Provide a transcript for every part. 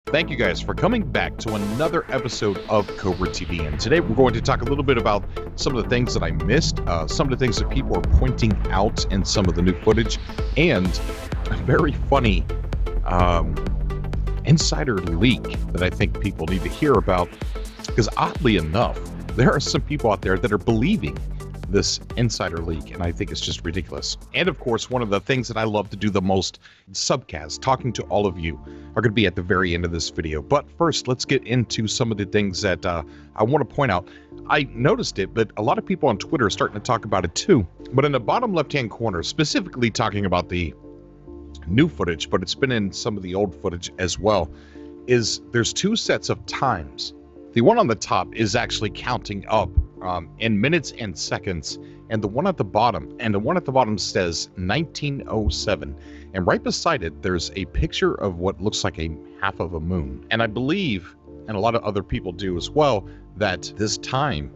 Thank you guys for coming back to another episode of Cobra TV. And today we're going to talk a little bit about some of the things that I missed, some of the things that people are pointing out in some of the new footage, and a very funny insider leak that I think people need to hear about. Because oddly enough, there are some people out there that are believing this insider leak, and I think it's just ridiculous. And of course, one of the things that I love to do the most, subcasts, talking to all of you, are going to be at the very end of this video. But first, let's get into some of the things that I want to point out. I noticed it, but a lot of people on Twitter are starting to talk about it too. But in the bottom left-hand corner, specifically talking about the new footage, but it's been in some of the old footage as well, is there's two sets of times. The one on the top is actually counting up in minutes and seconds, and the one at the bottom says 1907, and right beside it there's a picture of what looks like a half of a moon. And I believe, and a lot of other people do as well, that this time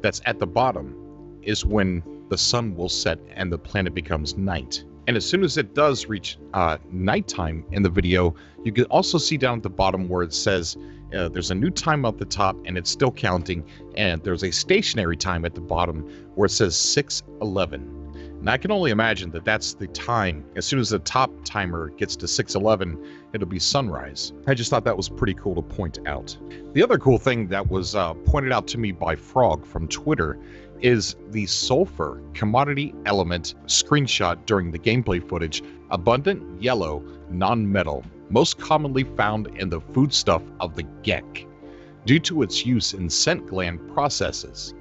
that's at the bottom is when the sun will set and the planet becomes night. And as soon as it does reach nighttime in the video, you can also see down at the bottom where it says there's a new time at the top and it's still counting, and there's a stationary time at the bottom where it says 6:11. And I can only imagine that that's the time. As soon as the top timer gets to 6:11, it'll be sunrise. I just thought that was pretty cool to point out. The other cool thing that was pointed out to me by Frog from Twitter is the sulfur commodity element screenshot during the gameplay footage. Abundant yellow, non-metal, most commonly found in the foodstuff of the gek, due to its use in scent gland processes.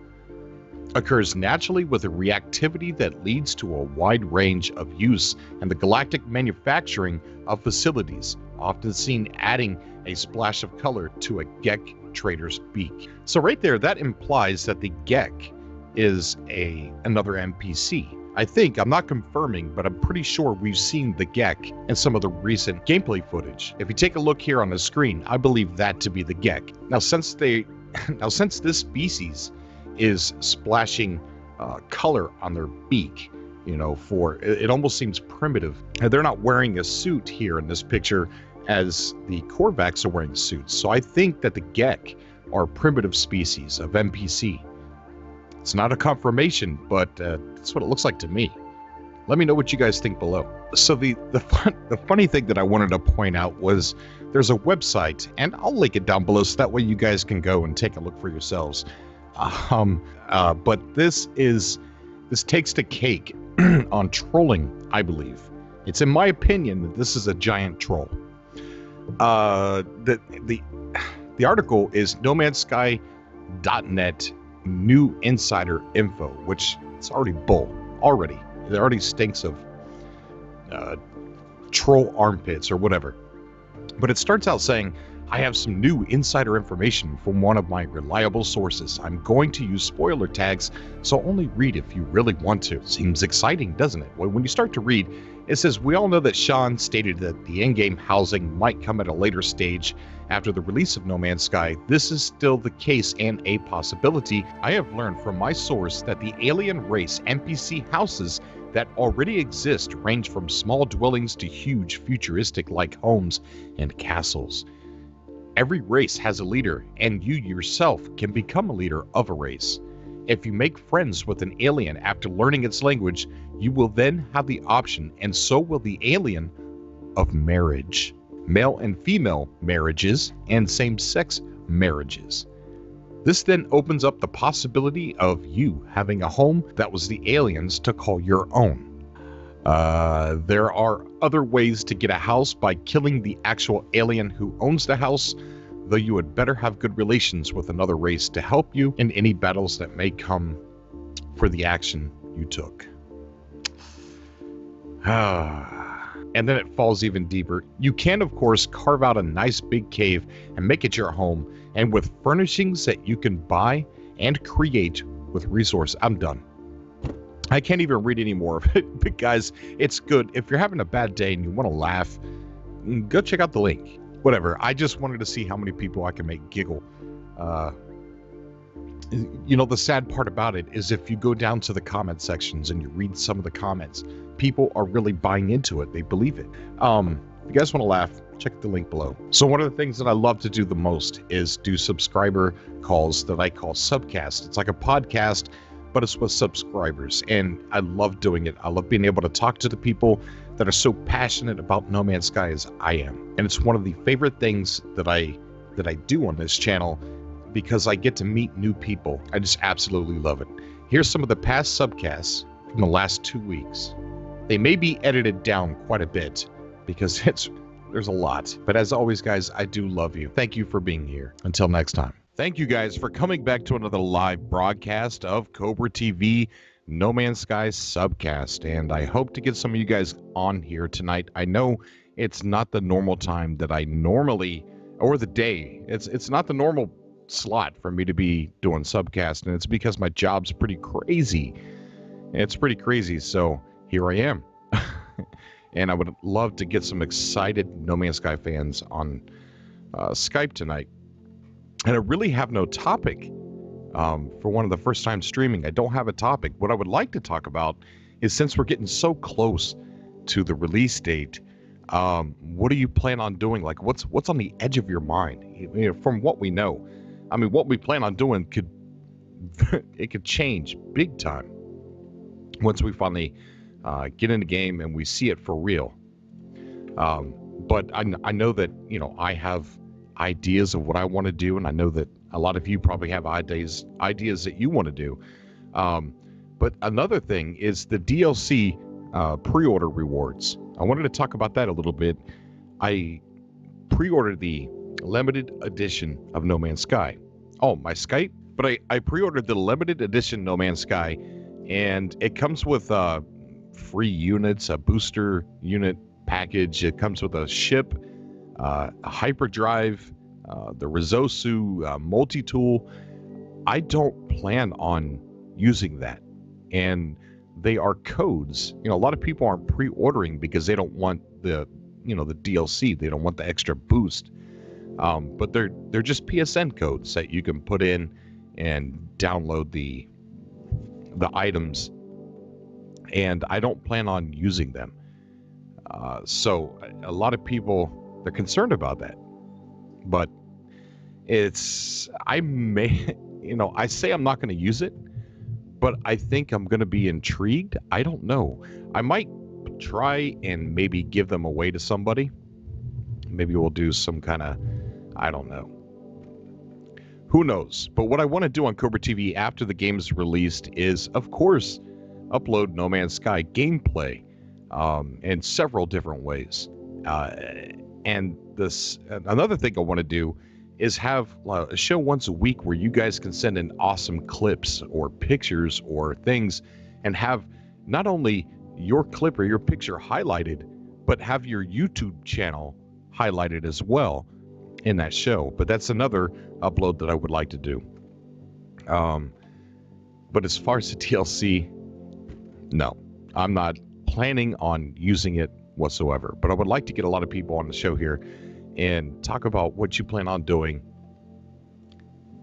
Occurs naturally with a reactivity that leads to a wide range of use in the galactic manufacturing of facilities, often seen adding a splash of color to a gek trader's beak. So right there, that implies that the gek is another NPC. I think, I'm not confirming, but I'm pretty sure we've seen the gek in some of the recent gameplay footage. If you take a look here on the screen, I believe that to be the gek. Now since this species is splashing color on their beak, it almost seems primitive. And they're not wearing a suit here in this picture as the Korvax are wearing suits. So I think that the gek are primitive species of NPC. It's not a confirmation, but that's what it looks like to me. Let me know what you guys think below. So the funny thing that I wanted to point out was there's a website, and I'll link it down below so that way you guys can go and take a look for yourselves. But this takes the cake on trolling, I believe. It's in my opinion that this is a giant troll. The article is nomadsky.net new insider info, which it's already bull. It already stinks of troll armpits or whatever. But it starts out saying, I have some new insider information from one of my reliable sources. I'm going to use spoiler tags, so only read if you really want to. Seems exciting, doesn't it? Well, when you start to read, it says, we all know that Sean stated that the in-game housing might come at a later stage after the release of No Man's Sky. This is still the case and a possibility. I have learned from my source that the alien race NPC houses that already exist range from small dwellings to huge futuristic-like homes and castles. Every race has a leader, and you yourself can become a leader of a race. If you make friends with an alien after learning its language, you will then have the option, and so will the alien, of marriage. Male and female marriages, and same-sex marriages. This then opens up the possibility of you having a home that was the aliens to call your own. There are other ways to get a house by killing the actual alien who owns the house, though you had better have good relations with another race to help you in any battles that may come for the action you took. And then it falls even deeper. You can, of course, carve out a nice big cave and make it your home, and with furnishings that you can buy and create with resource. I'm done. I can't even read any more of it, but guys, it's good. If you're having a bad day and you want to laugh, go check out the link. Whatever. I just wanted to see how many people I can make giggle. The sad part about it is if you go down to the comment sections and you read some of the comments, people are really buying into it. They believe it. If you guys want to laugh, check the link below. So one of the things that I love to do the most is do subscriber calls that I call subcast. It's like a podcast, but it's with subscribers, and I love doing it. I love being able to talk to the people that are so passionate about No Man's Sky as I am. And it's one of the favorite things that I do on this channel because I get to meet new people. I just absolutely love it. Here's some of the past subcasts from the last 2 weeks. They may be edited down quite a bit because there's a lot. But as always, guys, I do love you. Thank you for being here. Until next time. Thank you guys for coming back to another live broadcast of Cobra TV No Man's Sky subcast. And I hope to get some of you guys on here tonight. I know it's not the normal time that I normally, or the day. It's not the normal slot for me to be doing subcast, and it's because my job's pretty crazy. It's pretty crazy, so here I am. And I would love to get some excited No Man's Sky fans on Skype tonight. And I really have no topic for one of the first time streaming. I don't have a topic. What I would like to talk about is, since we're getting so close to the release date, what do you plan on doing? Like, what's on the edge of your mind? You know, from what we know, I mean, what we plan on doing could change big time once we finally get in the game and we see it for real. But I know that, you know, I have ideas of what I want to do, and I know that a lot of you probably have ideas that you want to do. But another thing is the DLC pre-order rewards. I wanted to talk about that a little bit. I pre-ordered the limited edition of No Man's Sky. Oh, my Skype? But I pre-ordered the limited edition No Man's Sky, and it comes with free units, a booster unit package. It comes with a ship, a hyperdrive, the Rizosu multi-tool. I don't plan on using that. And they are codes. You know, a lot of people aren't pre-ordering because they don't want the DLC. They don't want the extra boost. But they're just PSN codes that you can put in and download the items. And I don't plan on using them. So a lot of people, they're concerned about that. But I say I'm not going to use it, but I think I'm going to be intrigued. I don't know. I might try and maybe give them away to somebody. Maybe we'll do some kind of, I don't know. Who knows? But what I want to do on Cobra TV after the game is released is, of course, upload No Man's Sky gameplay in several different ways. And another thing I want to do is have a show once a week where you guys can send in awesome clips or pictures or things, and have not only your clip or your picture highlighted, but have your YouTube channel highlighted as well in that show. But that's another upload that I would like to do. But as far as the DLC, no, I'm not planning on using it whatsoever. But I would like to get a lot of people on the show here and talk about what you plan on doing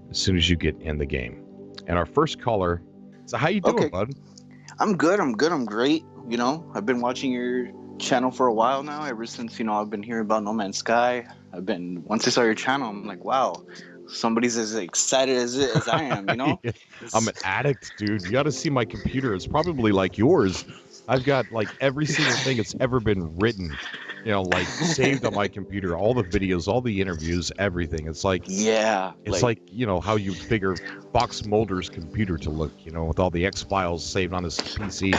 as soon as you get in the game. And our first caller, so how you doing, bud? I'm good. I'm great. You know, I've been watching your channel for a while now, ever since, you know, I've been hearing about No Man's Sky. Once I saw your channel, I'm like, wow, somebody's as excited as I am, you know? Yeah. I'm an addict, dude. You got to see my computer. It's probably like yours. I've got like every single thing that's ever been written, you know, like saved on my computer, all the videos, all the interviews, everything. It's like, yeah, it's like, you know, how you figure Fox Mulder's computer to look, you know, with all the X files saved on his PC.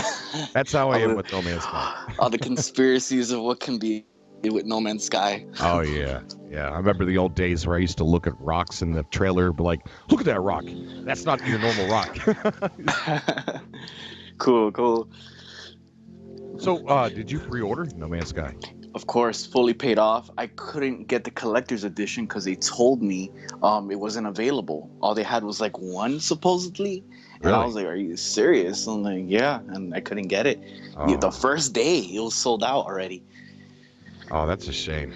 That's how I am with No Man's Sky. All the conspiracies of what can be with No Man's Sky. Oh yeah. I remember the old days where I used to look at rocks in the trailer, but like, look at that rock. That's not your normal rock. Cool. So, did you pre-order No Man's Sky? Of course, fully paid off. I couldn't get the collector's edition because they told me it wasn't available. All they had was like one, supposedly. And Really? I was like, are you serious? I'm like, yeah. And I couldn't get it. Oh. The first day, it was sold out already. Oh, that's a shame.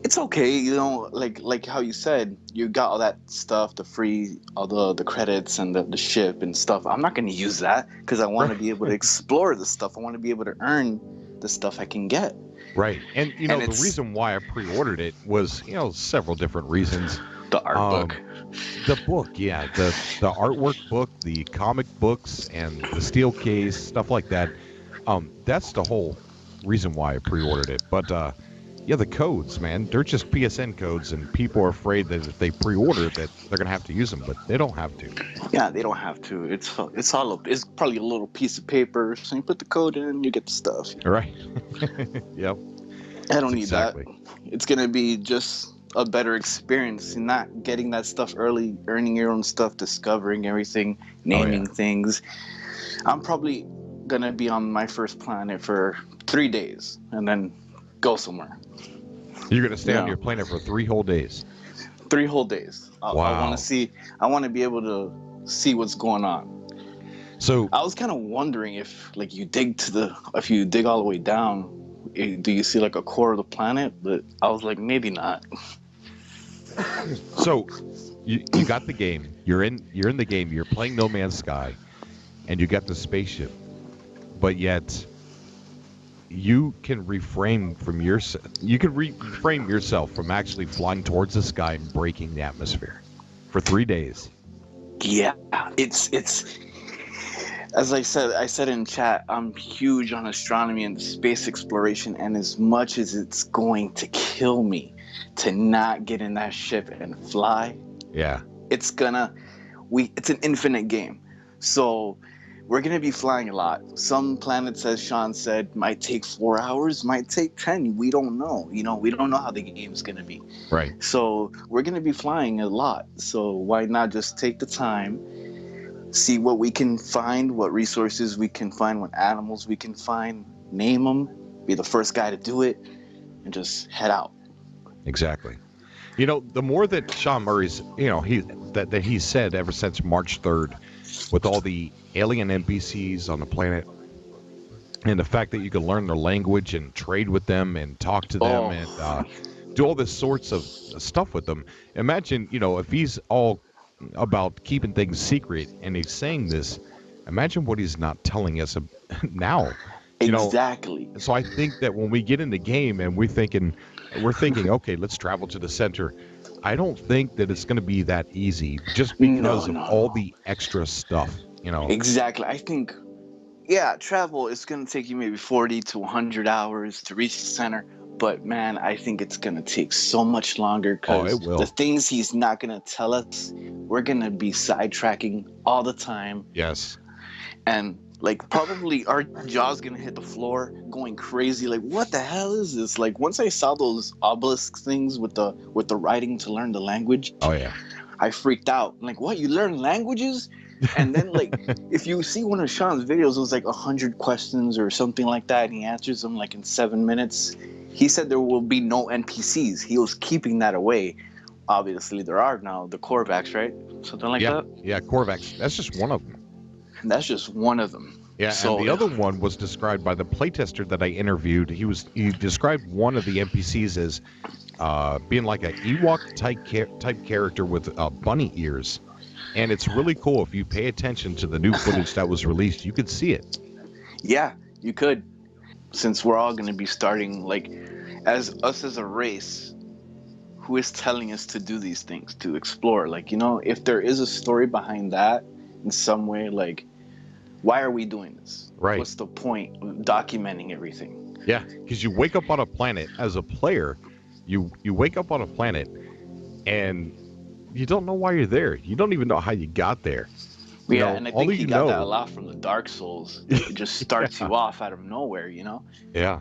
It's okay, you know, like how you said, you got all that stuff, the free, all the credits and the ship and stuff. I'm not going to use that because I want to be able to explore the stuff. I want to be able to earn the stuff I can get. Right. And And the it's reason why I pre-ordered it was, several different reasons. the art book. The book, yeah, the artwork book, the comic books, and the steel case, stuff like that. That's the whole reason why I pre-ordered it. But yeah, the codes, man, they're just PSN codes, and people are afraid that if they pre-order that they're gonna have to use them, but they don't have to. Yeah, they don't have to. It's probably a little piece of paper. So you put the code in, you get the stuff. All right. Yep. I don't need Exactly. that. It's gonna be just a better experience, not getting that stuff early, earning your own stuff, discovering everything, naming things. I'm probably gonna be on my first planet for 3 days and then go somewhere. You're gonna stay on your planet for 3 whole days. 3 whole days. Wow. I want to see. I want to be able to see what's going on. So I was kind of wondering if, like, if you dig all the way down, do you see like a core of the planet? But I was like, maybe not. So you got the game. You're in the game. You're playing No Man's Sky, and you got the spaceship, but yet you can refrain yourself from actually flying towards the sky and breaking the atmosphere for 3 days. Yeah, it's as I said in chat, I'm huge on astronomy and space exploration, and as much as it's going to kill me to not get in that ship and fly, Yeah. it's an infinite game. So we're going to be flying a lot. Some planets, as Sean said, might take 4 hours, might take 10. We don't know. We don't know how the game's going to be. Right. So we're going to be flying a lot. So why not just take the time, see what we can find, what resources we can find, what animals we can find, name them, be the first guy to do it, and just head out. Exactly. The more that Sean Murray's, that he said ever since March 3rd, with all the alien NPCs on the planet, and the fact that you can learn their language and trade with them and talk to them and do all this sorts of stuff with them. Imagine, if he's all about keeping things secret and he's saying this, imagine what he's not telling us now. Exactly. So I think that when we get in the game and we're thinking, okay, let's travel to the center. I don't think that it's going to be that easy just because of all the extra stuff, Exactly. I think, travel is going to take you maybe 40 to 100 hours to reach the center. But, man, I think it's going to take so much longer because the things he's not going to tell us, we're going to be sidetracking all the time. Yes. And, like, probably our jaw's going to hit the floor going crazy. Like, what the hell is this? Like, once I saw those obelisk things with the writing to learn the language. Oh, yeah. I freaked out. Like, what? You learn languages? And then, like, if you see one of Sean's videos, it was like 100 questions or something like that. And he answers them like in 7 minutes. He said there will be no NPCs. He was keeping that away. Obviously, there are now. The Korvax, right? Something like that? Yeah, Korvax. That's just one of them. And that's just one of them. Yeah, so, and the other one was described by the playtester that I interviewed. He described one of the NPCs as being like an Ewok type character with bunny ears. And it's really cool. If you pay attention to the new footage that was released, you could see it. Yeah, you could. Since we're all going to be starting, like, as a race, who is telling us to do these things, to explore? Like, if there is a story behind that in some way, like, why are we doing this? Right. What's the point of documenting everything? Yeah, because you wake up on a planet as a player, you wake up on a planet and you don't know why you're there. You don't even know how you got there. And I think he got that a lot from the Dark Souls. It just starts you off out of nowhere, Yeah.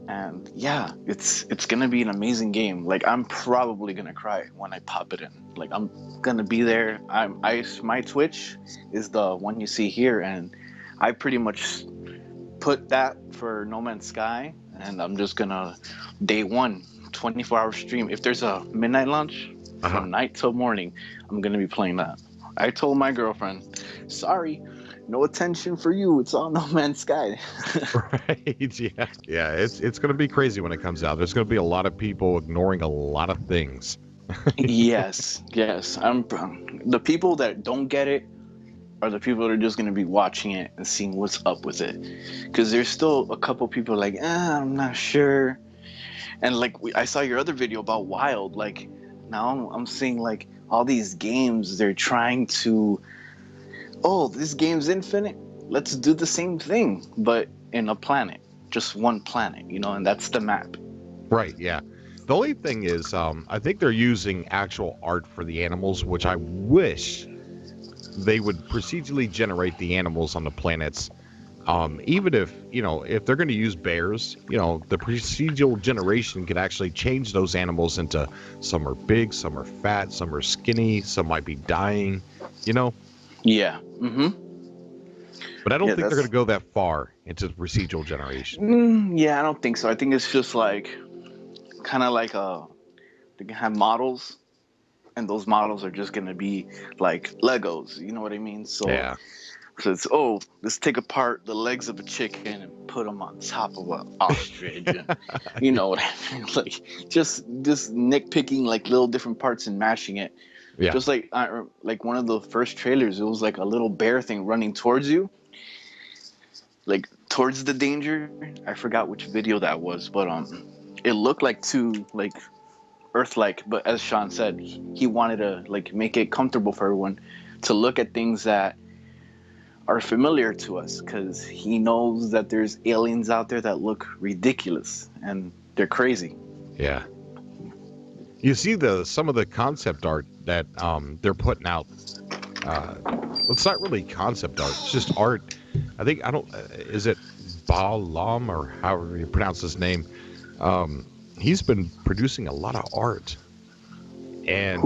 And it's gonna be an amazing game. Like, I'm probably gonna cry when I pop it in. Like, I'm gonna be there. My Twitch is the one you see here, and I pretty much put that for No Man's Sky, and I'm just gonna day one 24-hour stream. If there's a midnight launch from night till morning, I'm gonna be playing that. I told my girlfriend, sorry, no attention for you. It's all No Man's Sky. Right. Yeah. It's going to be crazy when it comes out. There's going to be a lot of people ignoring a lot of things. Yes. The people that don't get it, are the people that are just going to be watching it and seeing what's up with it? Because there's still a couple people like, I'm not sure. And like I saw your other video about Wild. Like now I'm seeing like all these games. They're trying to, oh, this game's infinite. Let's do the same thing, but in a planet, just one planet, and that's the map. Right, yeah. The only thing is, I think they're using actual art for the animals, which I wish they would procedurally generate the animals on the planets. Even if they're going to use bears, the procedural generation could actually change those animals into some are big, some are fat, some are skinny, some might be dying, Yeah. But I don't think they're going to go that far into procedural generation. Yeah, I don't think so. I think it's just like kind of like they can have models, and those models are just going to be like Legos. You know what I mean? So Yeah. So it's, let's take apart the legs of a chicken and put them on top of an ostrich. And, you know what I mean? Like just nitpicking like little different parts and mashing it. Yeah. Just like one of the first trailers, it was like a little bear thing running towards you, like towards the danger. I forgot which video that was, but it looked like too like Earth-like. But as Sean said, he wanted to like make it comfortable for everyone to look at things that are familiar to us, because he knows that there's aliens out there that look ridiculous and they're crazy. Yeah. You see some of the concept art that they're putting out. It's not really concept art; it's just art. Is it Balam or however you pronounce his name? He's been producing a lot of art. And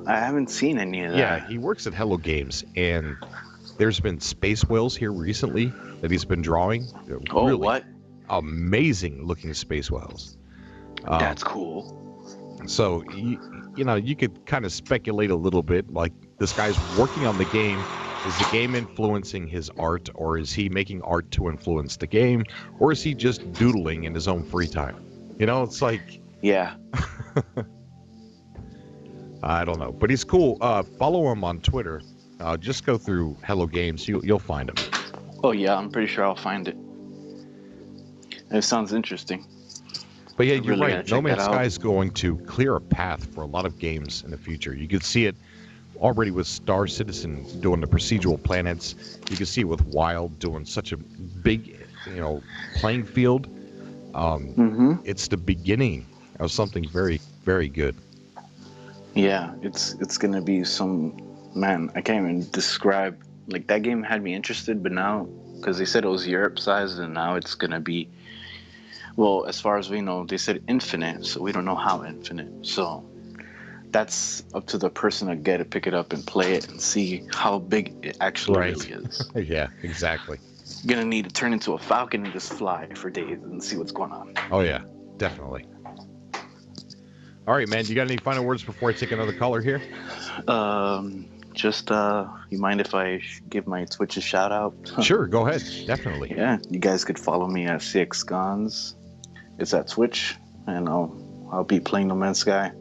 I haven't seen any of that. Yeah, he works at Hello Games, and there's been space whales here recently that he's been drawing. Really what? Amazing looking space whales. That's cool. So, you could kind of speculate a little bit, like this guy's working on the game. Is the game influencing his art, or is he making art to influence the game, or is he just doodling in his own free time? It's like... Yeah. I don't know, but he's cool. Follow him on Twitter. Just go through Hello Games. You'll find him. Oh, yeah, I'm pretty sure I'll find it. It sounds interesting. But yeah, you're right. No Man's Sky is going to clear a path for a lot of games in the future. You could see it already with Star Citizen doing the procedural planets. You can see it with Wild doing such a big, playing field. It's the beginning of something very, very good. Yeah, it's going to be man, I can't even describe. Like, that game had me interested, but now, because they said it was Europe sized, and now it's going to be, well, as far as we know, they said infinite, so we don't know how infinite. So that's up to the person to pick it up and play it and see how big it actually really is. Yeah, exactly. You're going to need to turn into a falcon and just fly for days and see what's going on. Oh, yeah, definitely. All right, man, you got any final words before I take another caller here? Just, you mind if I give my Twitch a shout out? Sure, go ahead. Definitely. Yeah, you guys could follow me at CXGons. It's at Twitch, and I'll be playing No Man's Sky.